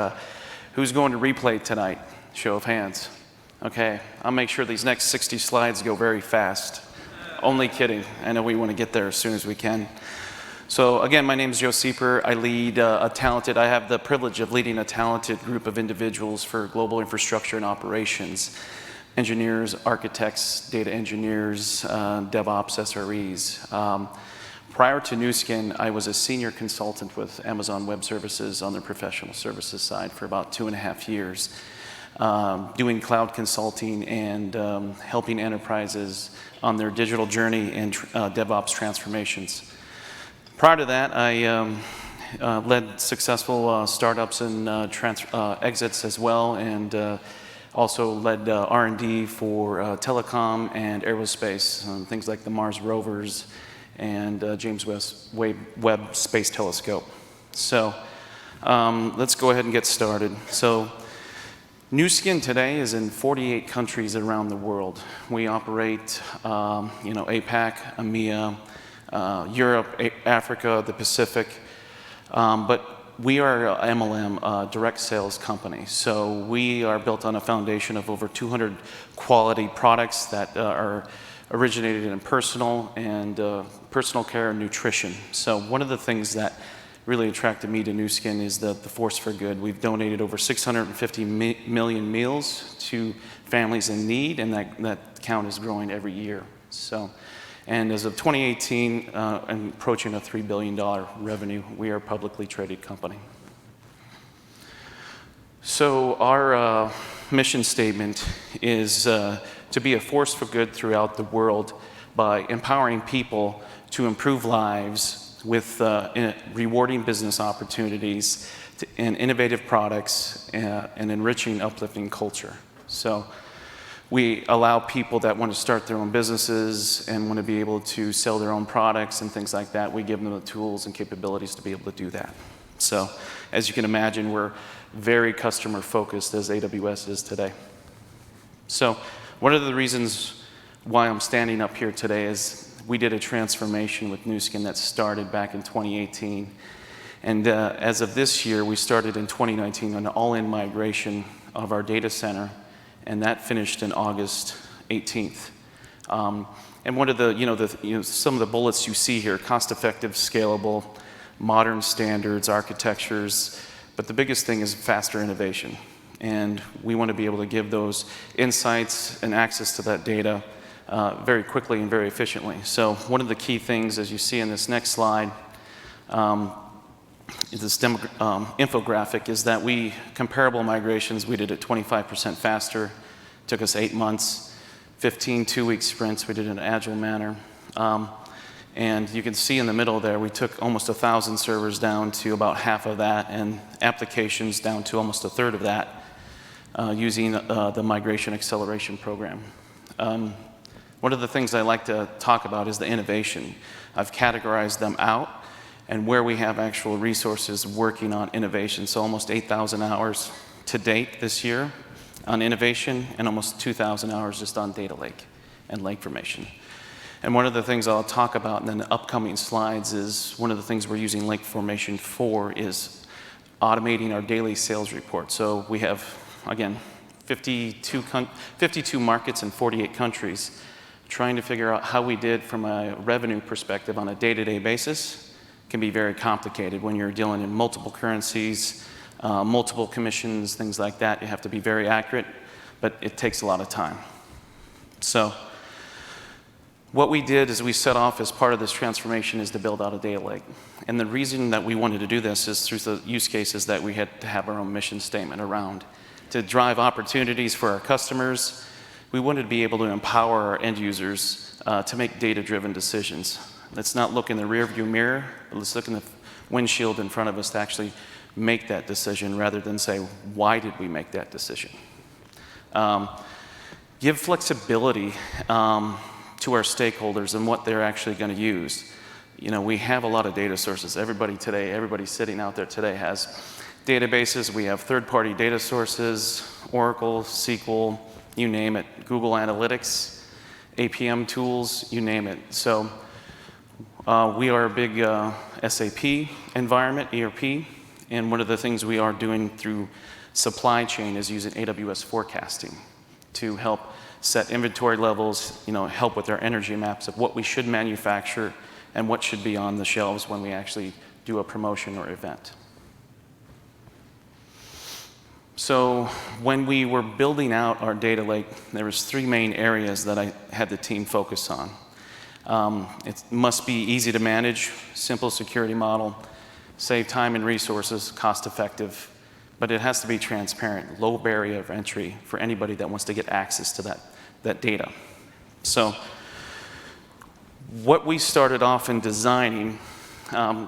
who's going to replay tonight? Show of hands. Okay, I'll make sure these next 60 slides go very fast. Only kidding. I know we want to get there as soon as we can. So again, my name is Joe Sieper. I have the privilege of leading a talented group of individuals for global infrastructure and operations. Engineers, architects, data engineers, DevOps, SREs. Prior to Nu Skin, I was a senior consultant with Amazon Web Services on the professional services side for about 2.5 years, doing cloud consulting and helping enterprises on their digital journey and DevOps transformations. Prior to that, I led successful startups and exits as well, and also led R&D for telecom and aerospace, things like the Mars rovers and James Webb Space Telescope. So let's go ahead and get started. So Nu Skin today is in 48 countries around the world. We operate, APAC, EMEA, Europe, Africa, the Pacific, but we are an MLM, direct sales company. So we are built on a foundation of over 200 quality products that are originated in personal and personal care and nutrition. So one of the things that really attracted me to Nu Skin is the force for good. We've donated over 650 million meals to families in need, and that count is growing every year. So. And as of 2018, and approaching a $3 billion revenue, we are a publicly traded company. So our mission statement is to be a force for good throughout the world by empowering people to improve lives with rewarding business opportunities and innovative products and enriching, uplifting culture. So we allow people that want to start their own businesses and want to be able to sell their own products and things like that. We give them the tools and capabilities to be able to do that. So as you can imagine, we're very customer focused as AWS is today. So one of the reasons why I'm standing up here today is we did a transformation with Nu Skin that started back in 2018. And as of this year, we started in 2019 an all-in migration of our data center, and that finished in August 18th. And one of the, some of the bullets you see here: cost-effective, scalable, modern standards, architectures, but the biggest thing is faster innovation. And we want to be able to give those insights and access to that data very quickly and very efficiently. So one of the key things, as you see in this next slide, this infographic, is that comparable migrations, we did it 25% faster. Took us 8 months, 15 two-week sprints. We did it in an agile manner. And you can see in the middle there, we took almost 1,000 servers down to about half of that, and applications down to almost a third of that, using the Migration Acceleration Program. One of the things I like to talk about is the innovation. I've categorized them out, and where we have actual resources working on innovation. So almost 8,000 hours to date this year on innovation, and almost 2,000 hours just on data lake and lake formation. And one of the things I'll talk about in the upcoming slides is one of the things we're using lake formation for is automating our daily sales report. So we have, again, 52 markets in 48 countries, trying to figure out how we did from a revenue perspective on a day-to-day basis. Can be very complicated when you're dealing in multiple currencies, multiple commissions, things like that. You have to be very accurate, but it takes a lot of time. So what we did is we set off as part of this transformation is to build out a data lake. And the reason that we wanted to do this is through the use cases that we had to have our own mission statement around. To drive opportunities for our customers, we wanted to be able to empower our end users to make data-driven decisions. Let's not look in the rearview mirror, but let's look in the windshield in front of us to actually make that decision rather than say, why did we make that decision? Give flexibility to our stakeholders and what they're actually going to use. You know, we have a lot of data sources. Everybody sitting out there today has databases. We have third-party data sources, Oracle, SQL, you name it, Google Analytics, APM tools, you name it. So we are a big SAP environment, ERP, and one of the things we are doing through supply chain is using AWS forecasting to help set inventory levels, you know, help with our energy maps of what we should manufacture and what should be on the shelves when we actually do a promotion or event. So when we were building out our data lake, there was 3 main areas that I had the team focus on. It must be easy to manage, simple security model, save time and resources, cost effective, but it has to be transparent, low barrier of entry for anybody that wants to get access to that data. So what we started off in designing,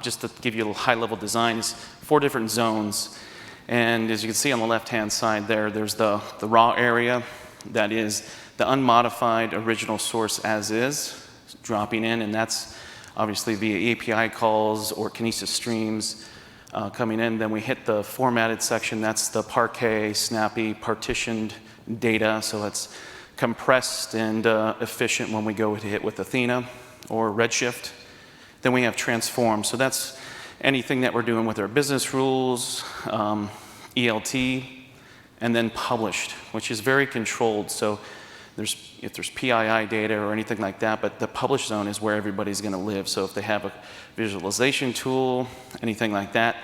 just to give you a high-level design, is 4 different zones. And as you can see on the left-hand side there, there's the raw area, that is the unmodified original source as is, dropping in, and that's obviously via API calls or Kinesis streams coming in. Then we hit the formatted section, that's the Parquet, snappy, partitioned data, so it's compressed and efficient when we go to hit with Athena or Redshift. Then we have transform, so that's anything that we're doing with our business rules, ELT, and then published, which is very controlled. So if there's PII data or anything like that, but the publish zone is where everybody's going to live. So if they have a visualization tool, anything like that,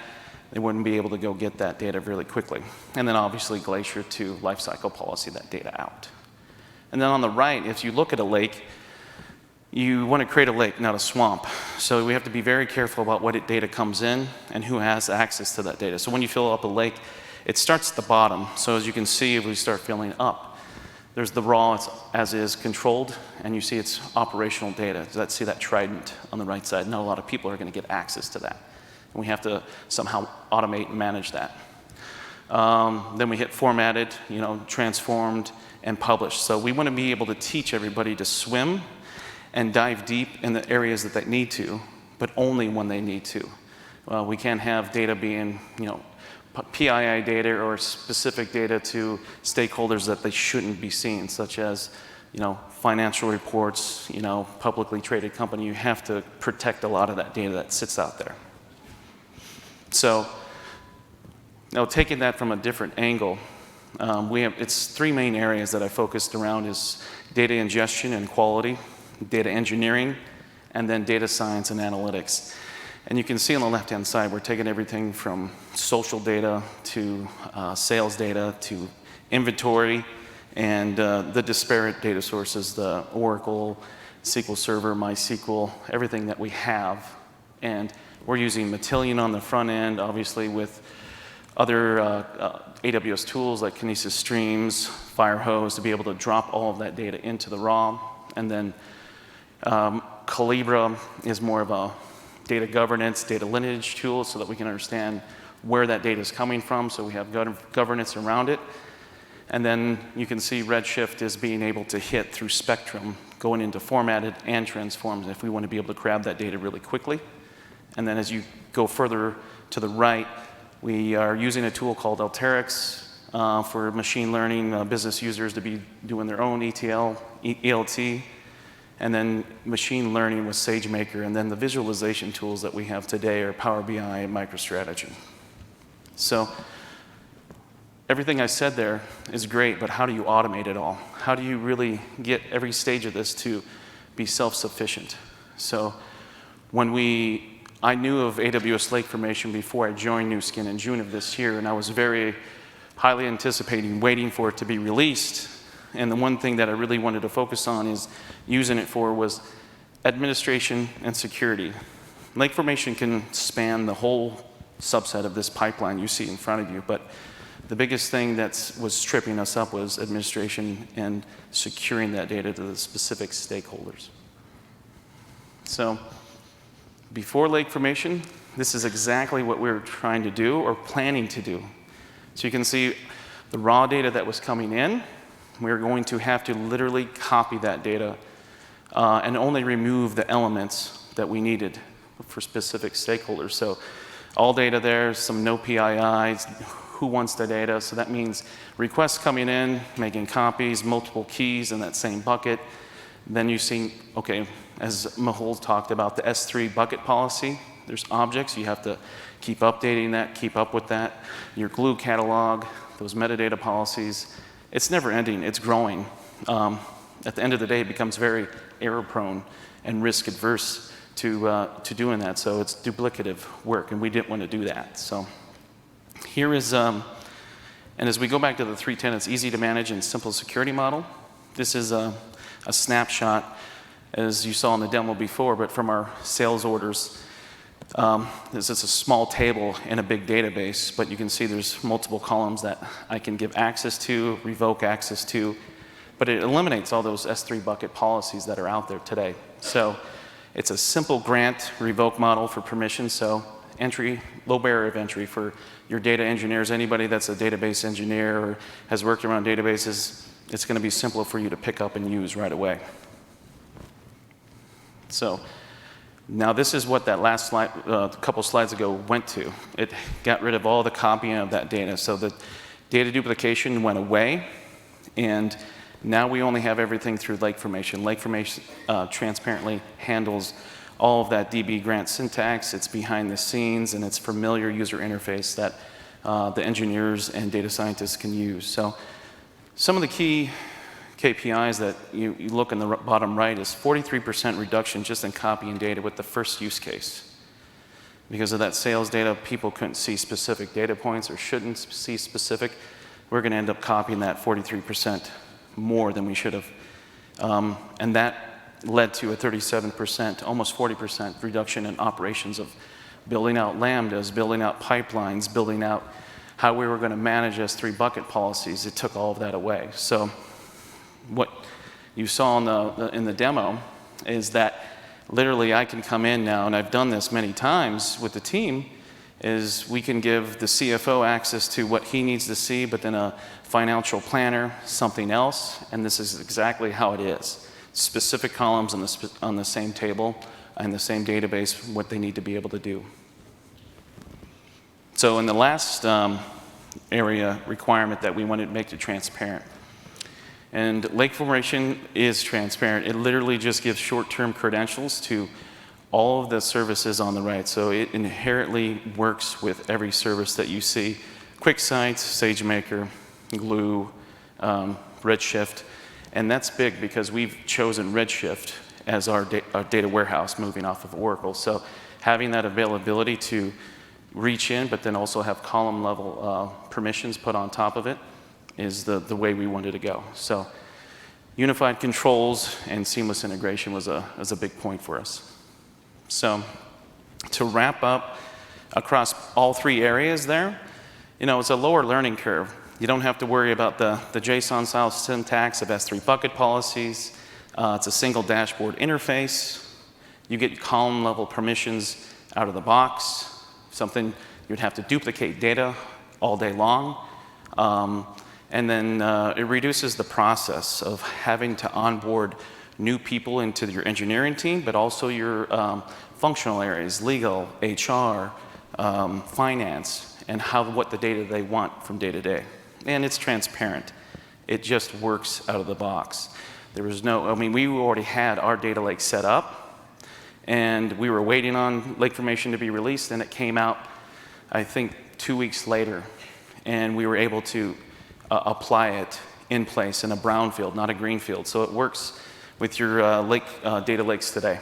they wouldn't be able to go get that data really quickly. And then obviously Glacier to lifecycle policy that data out. And then on the right, if you look at a lake, you want to create a lake, not a swamp. So we have to be very careful about what data comes in and who has access to that data. So when you fill up a lake, it starts at the bottom. So as you can see, if we start filling up, there's the raw, it's as is controlled, and you see it's operational data. Let's see that trident on the right side. Not a lot of people are going to get access to that. And we have to somehow automate and manage that. Then we hit formatted, you know, transformed, and published. So we want to be able to teach everybody to swim and dive deep in the areas that they need to, but only when they need to. We can't have data being, you know, PII data or specific data to stakeholders that they shouldn't be seeing, such as, you know, financial reports, you know, publicly traded company. You have to protect a lot of that data that sits out there. So, now taking that from a different angle, it's 3 main areas that I focused around is data ingestion and quality, data engineering, and then data science and analytics. And you can see on the left-hand side, we're taking everything from social data to sales data to inventory and the disparate data sources, the Oracle, SQL Server, MySQL, everything that we have. And we're using Matillion on the front end, obviously with other AWS tools like Kinesis Streams, Firehose to be able to drop all of that data into the raw, and then Calibra is more of a data governance, data lineage tool so that we can understand where that data is coming from, so we have governance around it. And then you can see Redshift is being able to hit through Spectrum, going into formatted and transforms if we want to be able to grab that data really quickly. And then as you go further to the right, we are using a tool called Alteryx for machine learning business users to be doing their own ETL, ELT, and then machine learning with SageMaker, and then the visualization tools that we have today are Power BI and MicroStrategy. So everything I said there is great, but how do you automate it all? How do you really get every stage of this to be self-sufficient? So when I knew of AWS Lake Formation before I joined Nu Skin in June of this year, and I was very highly anticipating, waiting for it to be released. And the one thing that I really wanted to focus on is using it for was administration and security. Lake Formation can span the whole subset of this pipeline you see in front of you, but the biggest thing that was tripping us up was administration and securing that data to the specific stakeholders. So before Lake Formation, this is exactly what we were trying to do or planning to do. So you can see the raw data that was coming in. We're going to have to literally copy that data and only remove the elements that we needed for specific stakeholders. So all data there, some no PIIs, who wants the data. So that means requests coming in, making copies, multiple keys in that same bucket. Then you see, okay, as Mehul talked about, the S3 bucket policy. There's objects, you have to keep updating that, keep up with that. Your Glue catalog, those metadata policies, it's never ending, it's growing. At the end of the day, it becomes very error prone and risk adverse to doing that. So it's duplicative work, and we didn't want to do that. So here is, and as we go back to the 3 tenets, easy to manage and simple security model, this is a snapshot, as you saw in the demo before, but from our sales orders. This is a small table in a big database, but you can see there's multiple columns that I can give access to, revoke access to, but it eliminates all those S3 bucket policies that are out there today. So it's a simple grant revoke model for permission, so entry, low barrier of entry for your data engineers. Anybody that's a database engineer or has worked around databases, it's going to be simple for you to pick up and use right away. So now this is what that last slide, a couple slides ago, went to. It got rid of all the copying of that data. So the data duplication went away, and now we only have everything through Lake Formation. Lake Formation transparently handles all of that DB grant syntax. It's behind the scenes, and it's familiar user interface that the engineers and data scientists can use. So some of the key KPIs that you look in the bottom right is 43% reduction just in copying data with the first use case. Because of that sales data, people couldn't see specific data points or shouldn't see specific. We're going to end up copying that 43% more than we should have. And that led to a 37%, almost 40% reduction in operations of building out Lambdas, building out pipelines, building out how we were going to manage S3 bucket policies. It took all of that away. So what you saw in the demo is that literally I can come in now, and I've done this many times with the team, is we can give the CFO access to what he needs to see, but then a financial planner, something else, and this is exactly how it is. Specific columns on the same table and the same database, what they need to be able to do. So in the last area requirement that we wanted to make it transparent. And Lake Formation is transparent. It literally just gives short-term credentials to all of the services on the right. So it inherently works with every service that you see. QuickSight, SageMaker, Glue, Redshift. And that's big because we've chosen Redshift as our data warehouse moving off of Oracle. So having that availability to reach in, but then also have column level permissions put on top of it is the way we wanted to go. So unified controls and seamless integration was a big point for us. So to wrap up across all 3 areas there, it's a lower learning curve. You don't have to worry about the JSON style syntax of S3 bucket policies. It's a single dashboard interface. You get column level permissions out of the box, something you'd have to duplicate data all day long. And then it reduces the process of having to onboard new people into your engineering team, but also your functional areas, legal, HR, finance, and what the data they want from day to day. And it's transparent. It just works out of the box. There was no, I mean, we already had our data lake set up, and we were waiting on Lake Formation to be released, and it came out, I think, 2 weeks later, and we were able to apply it in place in a brownfield, not a greenfield. So it works with your data lakes today.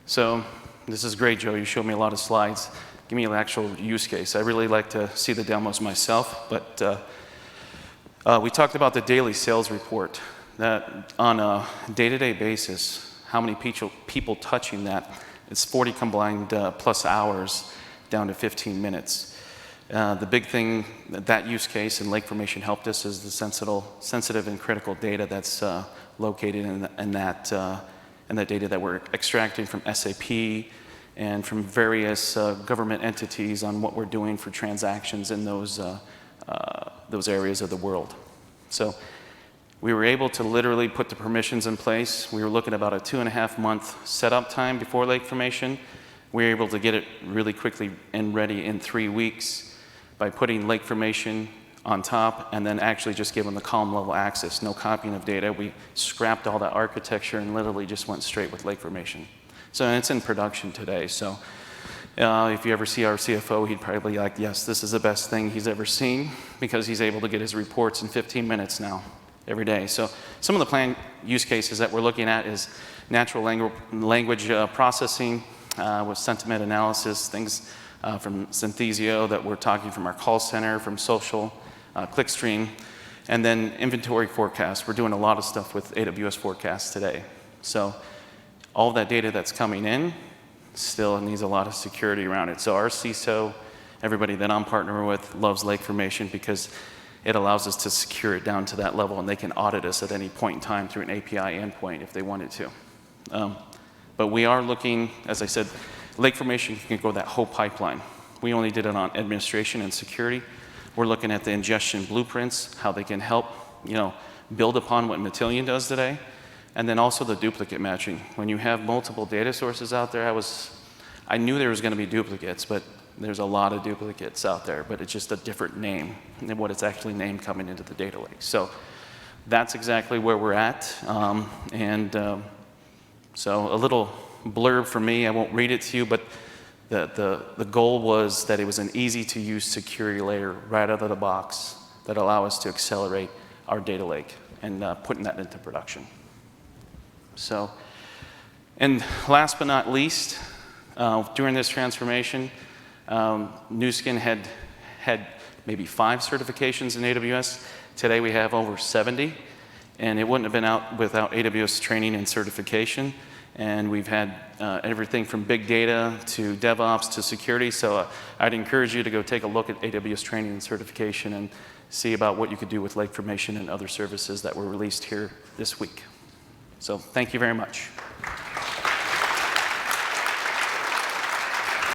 So this is great, Joe. You showed me a lot of slides. Give me an actual use case. I really like to see the demos myself, but we talked about the daily sales report, that on a day-to-day basis, how many people touching that. It's 40 combined plus hours down to 15 minutes. The big thing that use case in Lake Formation helped us is the sensitive and critical data that's located in that data that we're extracting from SAP and from various government entities on what we're doing for transactions in those areas of the world. So we were able to literally put the permissions in place. We were looking at about a 2.5-month setup time before Lake Formation. We were able to get it really quickly and ready in 3 weeks by putting Lake Formation on top and then actually just give them the column level access, no copying of data. We scrapped all that architecture and literally just went straight with Lake Formation. So it's in production today. So if you ever see our CFO, he'd probably be like, yes, this is the best thing he's ever seen, because he's able to get his reports in 15 minutes now, every day. So some of the planned use cases that we're looking at is natural language processing with sentiment analysis, things from Synthesio that we're talking from our call center, from social, clickstream, and then inventory forecast. We're doing a lot of stuff with AWS forecast today. So all that data that's coming in still needs a lot of security around it. So our CISO, everybody that I'm partnering with, loves Lake Formation because it allows us to secure it down to that level, and they can audit us at any point in time through an API endpoint if they wanted to. But we are looking, as I said, Lake Formation can go that whole pipeline. We only did it on administration and security. We're looking at the ingestion blueprints, how they can help, build upon what Matillion does today, and then also the duplicate matching. When you have multiple data sources out there, I knew there was going to be duplicates, but there's a lot of duplicates out there, but it's just a different name than what it's actually named coming into the data lake. So that's exactly where we're at, so a little blurb for me. I won't read it to you, but the goal was that it was an easy-to-use security layer right out of the box that allow us to accelerate our data lake and putting that into production. So, and last but not least, during this transformation, Nu Skin had maybe 5 certifications in AWS. Today we have over 70, and it wouldn't have been out without AWS training and certification. And we've had everything from big data to DevOps to security. So I'd encourage you to go take a look at AWS training and certification and see about what you could do with Lake Formation and other services that were released here this week. So thank you very much.